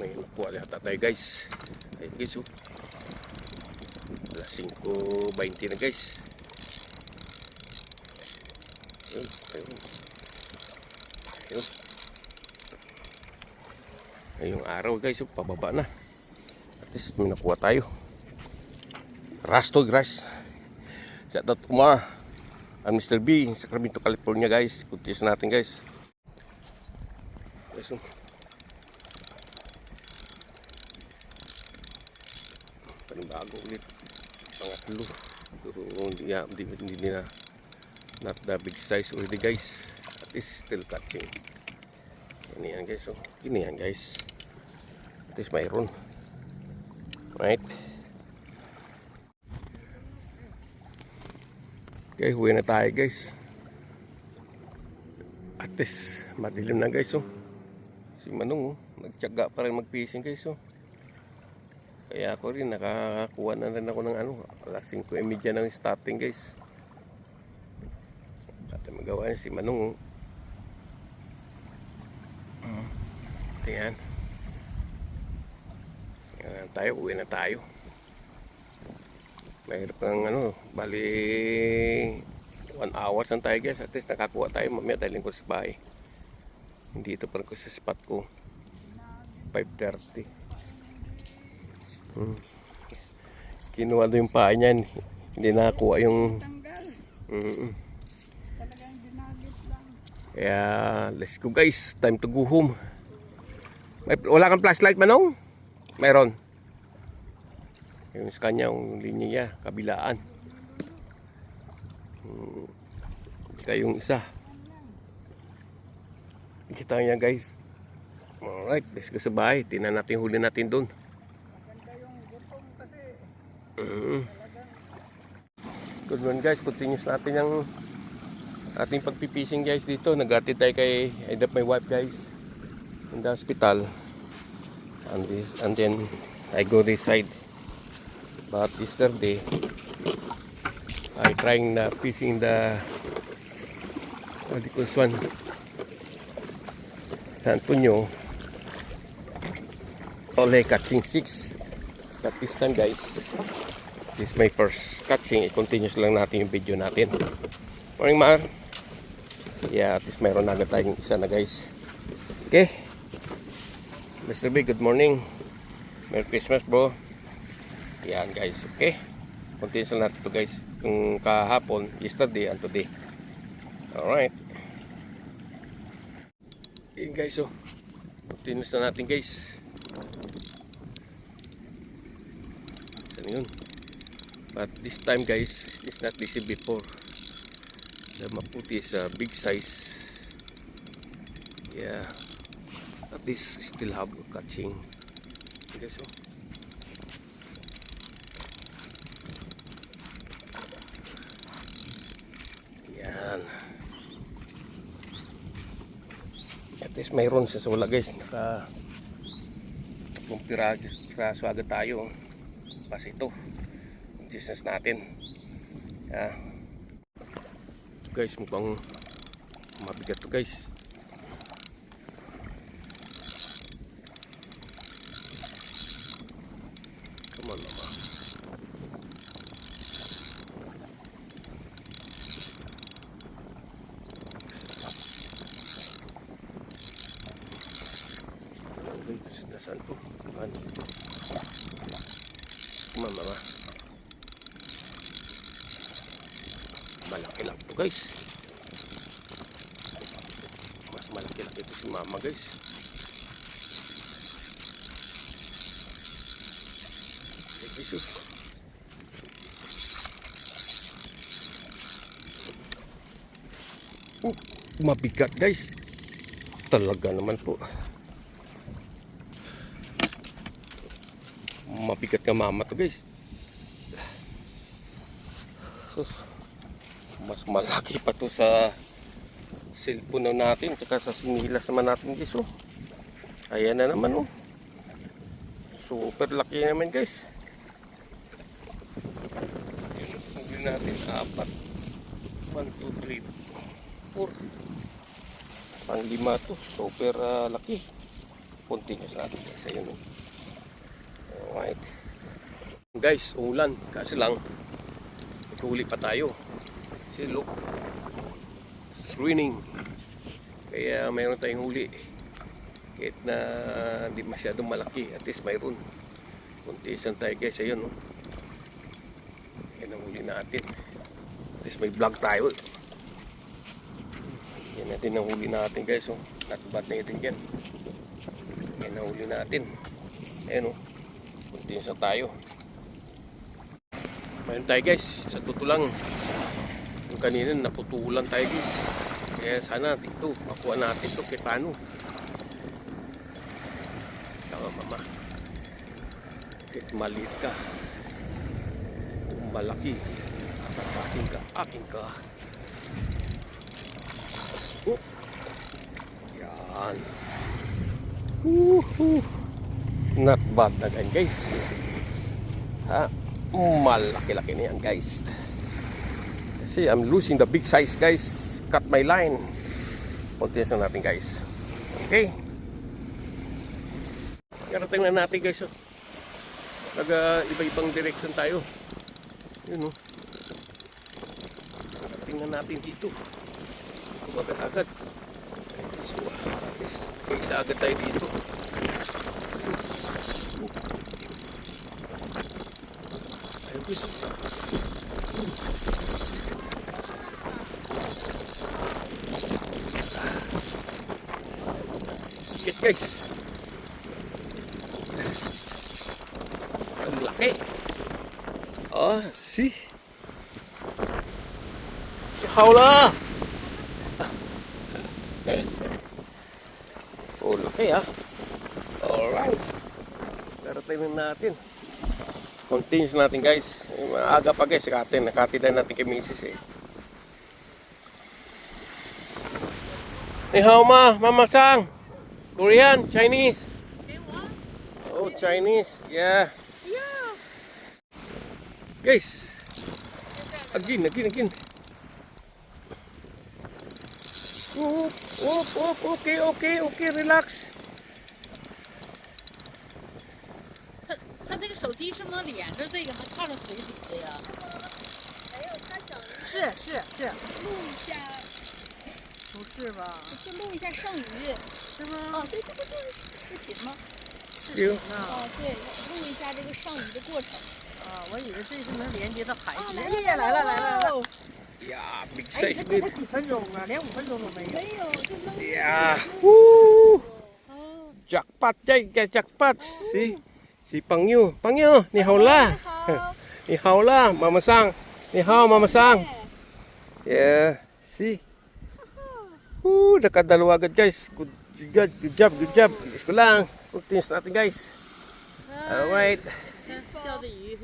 May nakuha yata tayo guys. Ayun guys oh. Alas 5:20 na guys. Ayun, ayun. Ayun. Ayun araw guys oh, pababa na. At least may nakuha tayo. Rasto guys. Shout out Umar. I'm Mr. B, Sacramento, California guys. Kuntis natin guys. Guys oh. Bago ulit pangatlo, pero hindi na not the big size already guys, at least still catching. Ini yan guys, so ini yan guys, at least mayroon, right? Okay, huwi na tayo guys, at least madilim na guys. So si Manong nagtiyaga pa rin mag-fishing guys. So kaya ako rin nakakakuha na rin ako ng alas 5:30 ng starting guys. At magawa niya si Manong. Tingnan. Tingnan tayo, uwi na tayo. Mahirap ng bali 1 hour lang tayo guys. At least nakakuha tayo mamaya dahil ko sa bahay. Hindi ito pa ko sa spot ko. 5:30. Kinuha doon yung paa niyan. Hindi nakakuha yung Talagang ginagit lang. Kaya let's go guys. Time to go home. Wala kang flashlight Manong? Mayroon. Yung sa kanya yung linya niya, kabilaan. Ika yung isa. Kita niya guys. Alright, let's go sa bahay. Tingnan natin huli natin doon. Good morning guys, continuous natin yung ating pagpipishing guys dito. Nag-atid tayo kay my wife guys in the hospital, and then I go this side. But yesterday I trying na fishing the what do you call this one, San Antonio, only catching 6. But this time guys, this is my first catching. I-continuous lang natin yung video natin. Morning Mar. Yeah, at least mayroon agad tayong isa na guys. Okay, Mr. B, good morning. Merry Christmas bro. Yan guys, okay. Continuous lang natin ito guys. Yung kahapon, yesterday and today. Alright. Yan guys, so continuous na natin guys. Yun. But this time guys, it's not the same before. The maputi is a big size. Yeah, at least still have catching. Okay, so yan. At least mayroon sa wala guys. Piraso agad tayo. Kasi ito business natin. Guys, mukhang mabigat to guys. Come on mama. Nasaan po? Come on mama. Malaki lang ito guys. Mas malaki lang ito si mama guys. Jesus. Mabigat guys. Talaga naman po. Mabigat ka mama to guys. Sus, mas malaki pa to sa cellphone natin, tsaka sa sinilas naman natin guys. Oh, ayan na naman oh. Super laki naman guys. Huli natin 4. 1, 2, 3, 4. Pang 5 to. Super laki. Continuous natin guys. Ayun. Oh. Alright. Guys, ulan. Kasi lang, huli pa tayo. Kasi look, it's raining. Kaya mayroon tayong huli. Kahit na hindi masyadong malaki, at least mayroon. Kuntisan tayo guys. Ayun. Oh. Yan ang huli natin. At least may vlog tayo. Yan natin ang huli natin guys. Oh. Not bad na ito yan. Yan ang huli natin. Ayun. Oh. Kuntisan tayo. Mayroon tayo guys, sa totoo lang yung kanina naputulan tayo guys, kaya sana ito makuha natin ito kahit paano. Tama mama, kahit maliit ka kung malaki akin ka oh. Yan. Not bad na gan guys ha. Malaki-laki na yan guys. Kasi I'm losing the big size guys. Cut my line. Continuous na natin guys. Okay. Karating na natin guys. Iba-ibang direction tayo. Yun o. Karating na natin dito. Agad-agad. So, isa agad tayo dito. Yes guys, ang laki. See, hawla. Oh, laki alright, darating na natin. Continuous natin guys. Aga pa guys, nakati na natin kay Mrs. Ni hao ma, mama sang. Korean, Chinese. Oh, Chinese. Yeah. Guys. Again. Okay, relax. 他这个手机是不是能连着这个，还靠着水底的呀？没有，他想是，录一下，不是吧？就录一下剩余。是吗？哦，对，这不就是视频吗？视频呢？哦，对，录一下这个剩余的过程。啊，我以为这是能连接到海底。来了！Yeah, big 哎，你 size 看这 good. 才几分钟啊，连5分钟都没有。没有，就扔。 Yeah. Woo! 哦， Jackpot guys, jackpot. Si Pangyu, ni hao la. 好。 Ni hao la, mama sang. Ni hao, mama sang. Yeah, see. Nakadalawa agad guys. Good job. Gusto lang. Continuous natin guys. Alright. 钓的鱼，